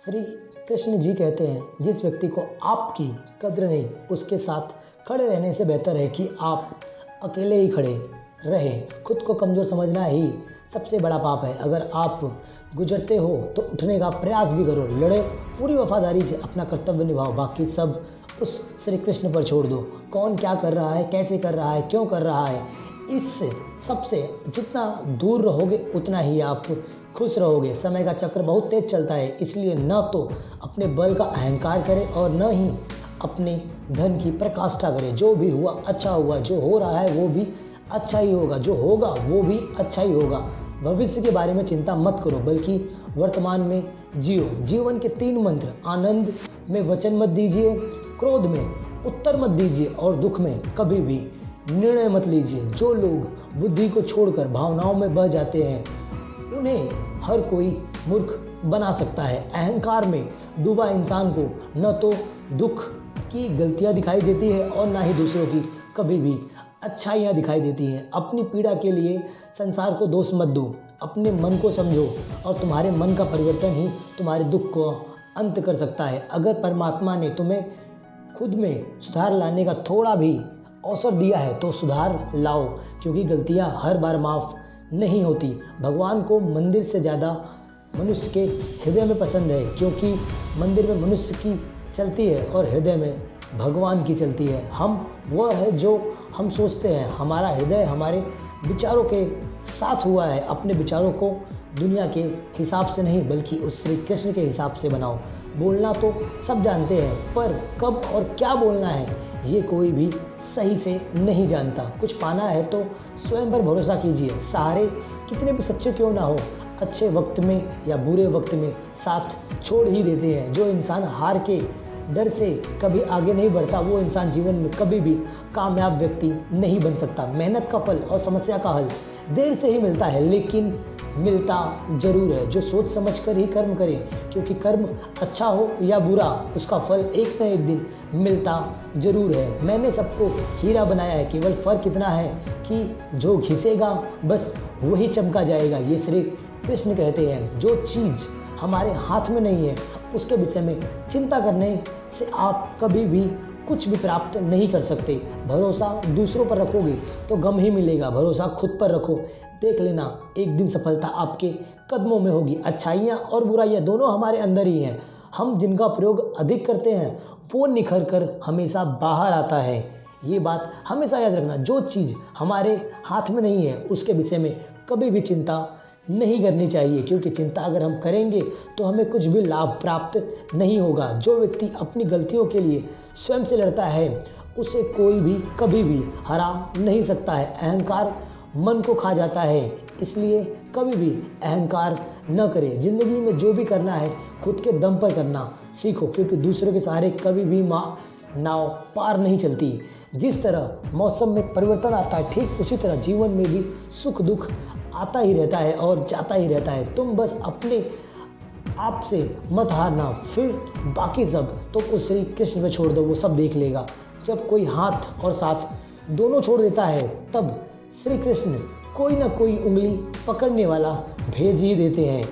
श्री कृष्ण जी कहते हैं, जिस व्यक्ति को आपकी कद्र नहीं, उसके साथ खड़े रहने से बेहतर है कि आप अकेले ही खड़े रहें। खुद को कमज़ोर समझना ही सबसे बड़ा पाप है। अगर आप गुजरते हो तो उठने का प्रयास भी करो, लड़े, पूरी वफादारी से अपना कर्तव्य निभाओ, बाकी सब उस श्री कृष्ण पर छोड़ दो। कौन क्या कर रहा है, कैसे कर रहा है, क्यों कर रहा है, इस सबसे जितना दूर रहोगे उतना ही आप खुश रहोगे। समय का चक्र बहुत तेज चलता है, इसलिए न तो अपने बल का अहंकार करें और न ही अपने धन की प्रकाष्ठा करें। जो भी हुआ अच्छा हुआ, जो हो रहा है वो भी अच्छा ही होगा, जो होगा वो भी अच्छा ही होगा। भविष्य के बारे में चिंता मत करो, बल्कि वर्तमान में जियो। जीवन के 3 मंत्र: आनंद में वचन मत दीजिए, क्रोध में उत्तर मत दीजिए और दुख में कभी भी निर्णय मत लीजिए। जो लोग बुद्धि को छोड़कर भावनाओं में बह जाते हैं, उन्हें हर कोई मूर्ख बना सकता है। अहंकार में डूबा इंसान को न तो दुख की गलतियां दिखाई देती है और ना ही दूसरों की कभी भी अच्छाइयाँ दिखाई देती हैं। अपनी पीड़ा के लिए संसार को दोष मत दो, अपने मन को समझो और तुम्हारे मन का परिवर्तन ही तुम्हारे दुख को अंत कर सकता है। अगर परमात्मा ने तुम्हें खुद में सुधार लाने का थोड़ा भी अवसर दिया है तो सुधार लाओ, क्योंकि गलतियाँ हर बार माफ़ नहीं होती। भगवान को मंदिर से ज़्यादा मनुष्य के हृदय में पसंद है, क्योंकि मंदिर में मनुष्य की चलती है और हृदय में भगवान की चलती है। हम वह है जो हम सोचते हैं। हमारा हृदय हमारे विचारों के साथ हुआ है। अपने विचारों को दुनिया के हिसाब से नहीं, बल्कि उस श्री कृष्ण के हिसाब से बनाओ। बोलना तो सब जानते हैं, पर कब और क्या बोलना है ये कोई भी सही से नहीं जानता। कुछ पाना है तो स्वयं पर भरोसा कीजिए। सहारे कितने भी सच्चे क्यों ना हो, अच्छे वक्त में या बुरे वक्त में साथ छोड़ ही देते हैं। जो इंसान हार के डर से कभी आगे नहीं बढ़ता, वो इंसान जीवन में कभी भी कामयाब व्यक्ति नहीं बन सकता। मेहनत का फल और समस्या का हल देर से ही मिलता है, लेकिन मिलता जरूर है। जो सोच समझ कर ही कर्म करे, क्योंकि कर्म अच्छा हो या बुरा, उसका फल एक न एक दिन मिलता जरूर है। मैंने सबको हीरा बनाया है, केवल फर्क इतना है कि जो घिसेगा बस वही चमका जाएगा। ये श्री कृष्ण कहते हैं, जो चीज़ हमारे हाथ में नहीं है उसके विषय में चिंता करने से आप कभी भी कुछ भी प्राप्त नहीं कर सकते। भरोसा दूसरों पर रखोगे तो गम ही मिलेगा, भरोसा खुद पर रखो, देख लेना एक दिन सफलता आपके कदमों में होगी। अच्छाइयाँ और बुराइयाँ दोनों हमारे अंदर ही हैं। हम जिनका प्रयोग अधिक करते हैं वो निखर कर हमेशा बाहर आता है। ये बात हमेशा याद रखना। जो चीज़ हमारे हाथ में नहीं है उसके विषय में कभी भी चिंता नहीं करनी चाहिए, क्योंकि चिंता अगर हम करेंगे तो हमें कुछ भी लाभ प्राप्त नहीं होगा। जो व्यक्ति अपनी गलतियों के लिए स्वयं से लड़ता है उसे कोई भी कभी भी हरा नहीं सकता है। अहंकार मन को खा जाता है, इसलिए कभी भी अहंकार न करें। ज़िंदगी में जो भी करना है खुद के दम पर करना सीखो, क्योंकि दूसरों के सहारे कभी भी नाव पार नहीं चलती। जिस तरह मौसम में परिवर्तन आता है, ठीक उसी तरह जीवन में भी सुख दुख आता ही रहता है और जाता ही रहता है। तुम बस अपने आप से मत हारना, फिर बाकी सब तो उस श्री कृष्ण पे छोड़ दो, वो सब देख लेगा। जब कोई हाथ और साथ दोनों छोड़ देता है तब श्री कृष्ण कोई ना कोई उंगली पकड़ने वाला भेज ही देते हैं।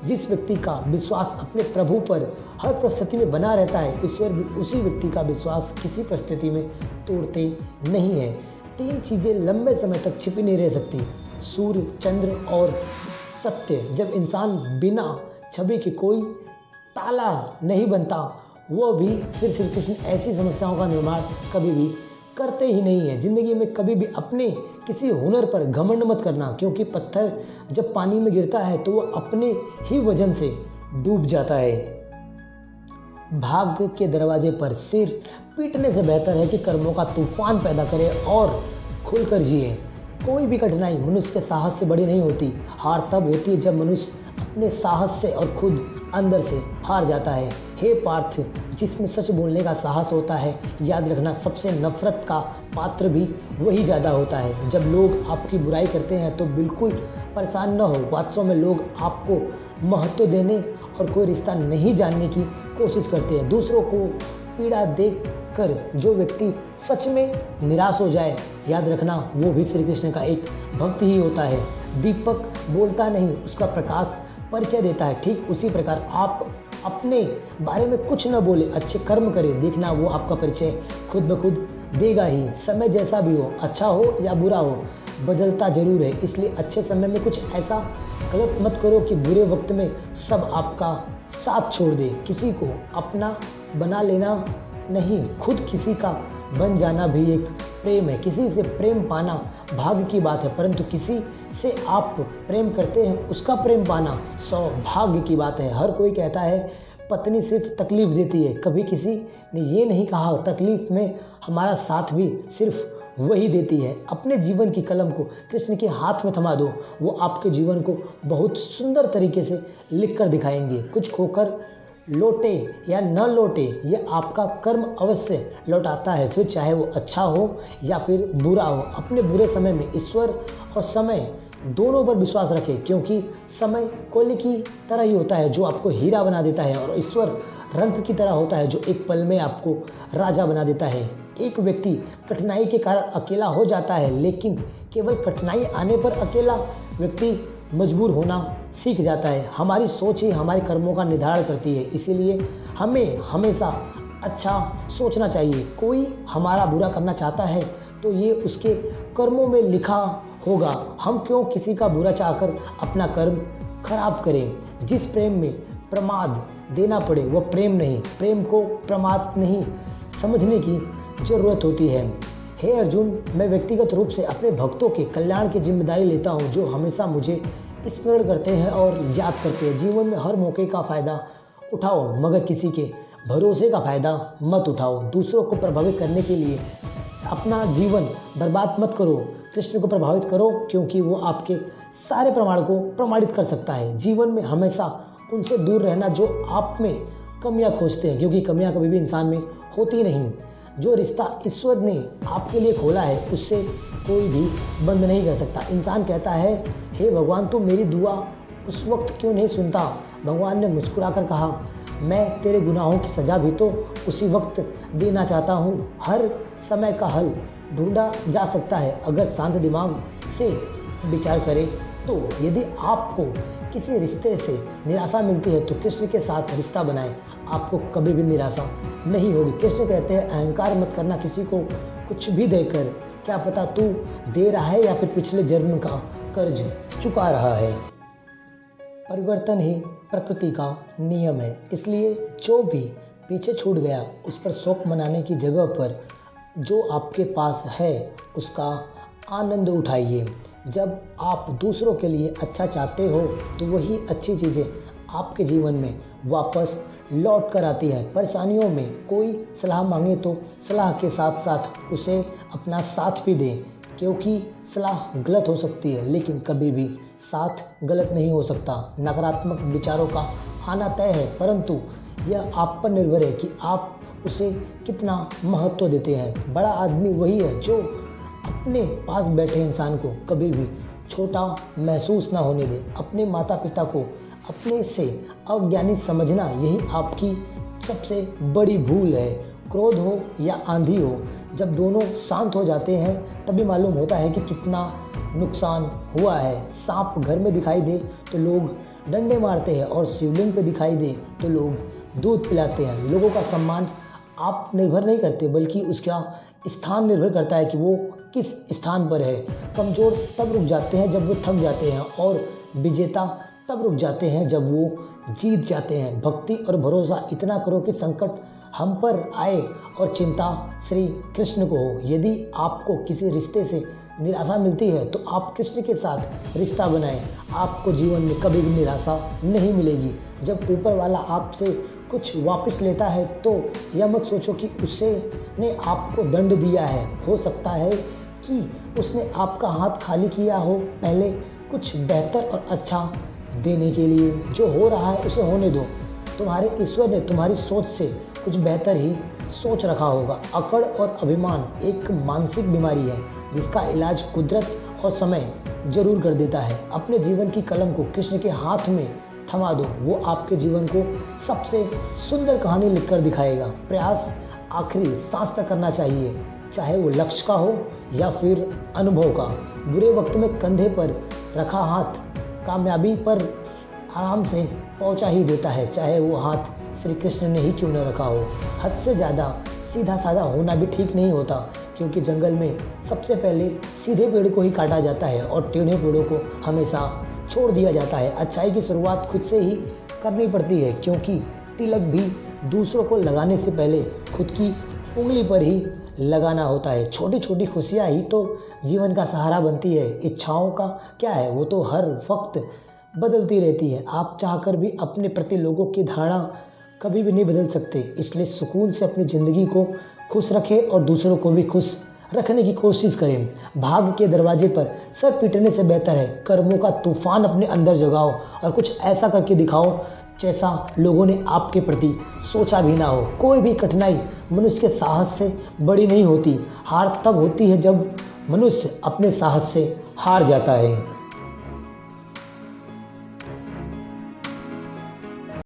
जिस व्यक्ति का विश्वास अपने प्रभु पर हर परिस्थिति में बना रहता है, ईश्वर भी उसी व्यक्ति का विश्वास किसी परिस्थिति में तोड़ते नहीं है। 3 चीज़ें लंबे समय तक छिपी नहीं रह सकती: सूर्य, चंद्र और सत्य। जब इंसान बिना छवि के कोई ताला नहीं बनता, वो भी फिर श्री कृष्ण ऐसी समस्याओं का निर्माण कभी भी करते ही नहीं है। ज़िंदगी में कभी भी अपने किसी हुनर पर घमंड मत करना, क्योंकि पत्थर जब पानी में गिरता है तो वो अपने ही वजन से डूब जाता है। भाग्य के दरवाजे पर सिर पीटने से बेहतर है कि कर्मों का तूफान पैदा करे और खुलकर जिए। कोई भी कठिनाई मनुष्य के साहस से बड़ी नहीं होती। हार तब होती है जब मनुष्य अपने साहस से और खुद अंदर से हार जाता है। हे पार्थ, जिसमें सच बोलने का साहस होता है, याद रखना सबसे नफरत का पात्र भी वही ज़्यादा होता है। जब लोग आपकी बुराई करते हैं तो बिल्कुल परेशान न हो। वास्तव में लोग आपको महत्व देने और कोई रिश्ता नहीं जानने की कोशिश करते हैं। दूसरों को पीड़ा देख कर जो व्यक्ति सच में निराश हो जाए, याद रखना वो भी श्री कृष्ण का एक भक्त ही होता है। दीपक बोलता नहीं, उसका प्रकाश परिचय देता है। ठीक उसी प्रकार आप अपने बारे में कुछ न बोले, अच्छे कर्म करे, देखना वो आपका परिचय खुद ब खुद देगा ही। समय जैसा भी हो, अच्छा हो या बुरा हो, बदलता ज़रूर है। इसलिए अच्छे समय में कुछ ऐसा गलत मत करो कि बुरे वक्त में सब आपका साथ छोड़ दे। किसी को अपना बना लेना नहीं, खुद किसी का बन जाना भी एक प्रेम है। किसी से प्रेम पाना भाग्य की बात है, परंतु किसी से आप प्रेम करते हैं उसका प्रेम पाना सौभाग्य की बात है। हर कोई कहता है पत्नी सिर्फ तकलीफ़ देती है, कभी किसी ने ये नहीं कहा तकलीफ़ में हमारा साथ भी सिर्फ वही देती है। अपने जीवन की कलम को कृष्ण के हाथ में थमा दो, वो आपके जीवन को बहुत सुंदर तरीके से लिख कर दिखाएंगे। कुछ खोकर लौटे या न लौटे, ये आपका कर्म अवश्य लौटाता है, फिर चाहे वो अच्छा हो या फिर बुरा हो। अपने बुरे समय में ईश्वर और समय दोनों पर विश्वास रखें, क्योंकि समय कोयले की तरह ही होता है जो आपको हीरा बना देता है, और ईश्वर रंग की तरह होता है जो एक पल में आपको राजा बना देता है। एक व्यक्ति कठिनाई के कारण अकेला हो जाता है, लेकिन केवल कठिनाई आने पर अकेला व्यक्ति मजबूर होना सीख जाता है। हमारी सोच ही हमारे कर्मों का निर्धारण करती है, इसीलिए हमें हमेशा अच्छा सोचना चाहिए। कोई हमारा बुरा करना चाहता है तो ये उसके कर्मों में लिखा होगा। हम क्यों किसी का बुरा चाहकर अपना कर्म खराब करें। जिस प्रेम में प्रमाद देना पड़े वह प्रेम नहीं, प्रेम को प्रमाद नहीं समझने की ज़रूरत होती है। हे अर्जुन, मैं व्यक्तिगत रूप से अपने भक्तों के कल्याण की जिम्मेदारी लेता हूँ, जो हमेशा मुझे स्मरण करते हैं और याद करते हैं। जीवन में हर मौके का फ़ायदा उठाओ, मगर किसी के भरोसे का फ़ायदा मत उठाओ। दूसरों को प्रभावित करने के लिए अपना जीवन बर्बाद मत करो। कृष्ण को प्रभावित करो, क्योंकि वो आपके सारे प्रमाण को प्रमाणित कर सकता है। जीवन में हमेशा उनसे दूर रहना जो आप में कमियां खोजते हैं, क्योंकि कमियां कभी भी इंसान में होती नहीं। जो रिश्ता ईश्वर ने आपके लिए खोला है उससे कोई भी बंद नहीं कर सकता। इंसान कहता है, हे भगवान, तू मेरी दुआ उस वक्त क्यों नहीं सुनता। भगवान ने मुस्कुराकर कहा, मैं तेरे गुनाहों की सज़ा भी तो उसी वक्त देना चाहता हूँ। हर समय का हल ढूंढा जा सकता है अगर शांत दिमाग से विचार करें तो। यदि आपको किसी रिश्ते से निराशा मिलती है तो कृष्ण के साथ रिश्ता बनाएं, आपको कभी भी निराशा नहीं होगी। कृष्ण कहते हैं, अहंकार मत करना किसी को कुछ भी देकर, क्या पता तू दे रहा है या फिर पिछले जन्म का कर्ज चुका रहा है। परिवर्तन ही प्रकृति का नियम है, इसलिए जो भी पीछे छूट गया उस पर शोक मनाने की जगह पर जो आपके पास है उसका आनंद उठाइए। जब आप दूसरों के लिए अच्छा चाहते हो तो वही अच्छी चीज़ें आपके जीवन में वापस लौट कर आती है। परेशानियों में कोई सलाह मांगे तो सलाह के साथ साथ उसे अपना साथ भी दें, क्योंकि सलाह गलत हो सकती है लेकिन कभी भी साथ गलत नहीं हो सकता। नकारात्मक विचारों का आना तय है, परंतु यह आप पर निर्भर है कि आप उसे कितना महत्व देते हैं। बड़ा आदमी वही है जो अपने पास बैठे इंसान को कभी भी छोटा महसूस ना होने दे। अपने माता पिता को अपने से अज्ञानी समझना यही आपकी सबसे बड़ी भूल है। क्रोध हो या आंधी हो, जब दोनों शांत हो जाते हैं तभी मालूम होता है कि कितना नुकसान हुआ है। सांप घर में दिखाई दे तो लोग डंडे मारते हैं और शिवलिंग पे दिखाई दे तो लोग दूध पिलाते हैं। लोगों का सम्मान आप निर्भर नहीं करते बल्कि उसका स्थान निर्भर करता है कि वो किस स्थान पर है। कमज़ोर तब रुक जाते हैं जब वो थक जाते हैं, और विजेता तब रुक जाते हैं जब वो जीत जाते हैं। भक्ति और भरोसा इतना करो कि संकट हम पर आए और चिंता श्री कृष्ण को हो। यदि आपको किसी रिश्ते से निराशा मिलती है तो आप कृष्ण के साथ रिश्ता बनाएं, आपको जीवन में कभी भी निराशा नहीं मिलेगी। जब ऊपर वाला आपसे कुछ वापस लेता है तो यह मत सोचो कि उसने आपको दंड दिया है। हो सकता है कि उसने आपका हाथ खाली किया हो पहले कुछ बेहतर और अच्छा देने के लिए। जो हो रहा है उसे होने दो। तुम्हारे ईश्वर ने तुम्हारी सोच से कुछ बेहतर ही सोच रखा होगा। अकड़ और अभिमान एक मानसिक बीमारी है जिसका इलाज कुदरत और समय जरूर कर देता है। अपने जीवन की कलम को कृष्ण के हाथ में थमा दो, वो आपके जीवन को सबसे सुंदर कहानी लिखकर दिखाएगा। प्रयास आखिरी सांस तक करना चाहिए, चाहे वो लक्ष्य का हो या फिर अनुभव का। बुरे वक्त में कंधे पर रखा हाथ कामयाबी पर आराम से पहुंचा ही देता है, चाहे वो हाथ श्री कृष्ण ने ही क्यों न रखा हो। हद से ज़्यादा सीधा साधा होना भी ठीक नहीं होता, क्योंकि जंगल में सबसे पहले सीधे पेड़ को ही काटा जाता है और टेढ़े पेड़ों को हमेशा छोड़ दिया जाता है। अच्छाई की शुरुआत खुद से ही करनी पड़ती है, क्योंकि तिलक भी दूसरों को लगाने से पहले खुद की उंगली पर ही लगाना होता है। छोटी छोटी खुशियाँ ही तो जीवन का सहारा बनती है। इच्छाओं का क्या है, वो तो हर वक्त बदलती रहती है। आप चाहकर भी अपने प्रति लोगों की धारणा कभी भी नहीं बदल सकते। इसलिए सुकून से अपनी ज़िंदगी को खुश रखें और दूसरों को भी खुश रखने की कोशिश करें। भाग्य के दरवाजे पर सर पीटने से बेहतर है कर्मों का तूफान अपने अंदर जगाओ और कुछ ऐसा करके दिखाओ जैसा लोगों ने आपके प्रति सोचा भी ना हो। कोई भी कठिनाई मनुष्य के साहस से बड़ी नहीं होती। हार तब होती है जब मनुष्य अपने साहस से हार जाता है।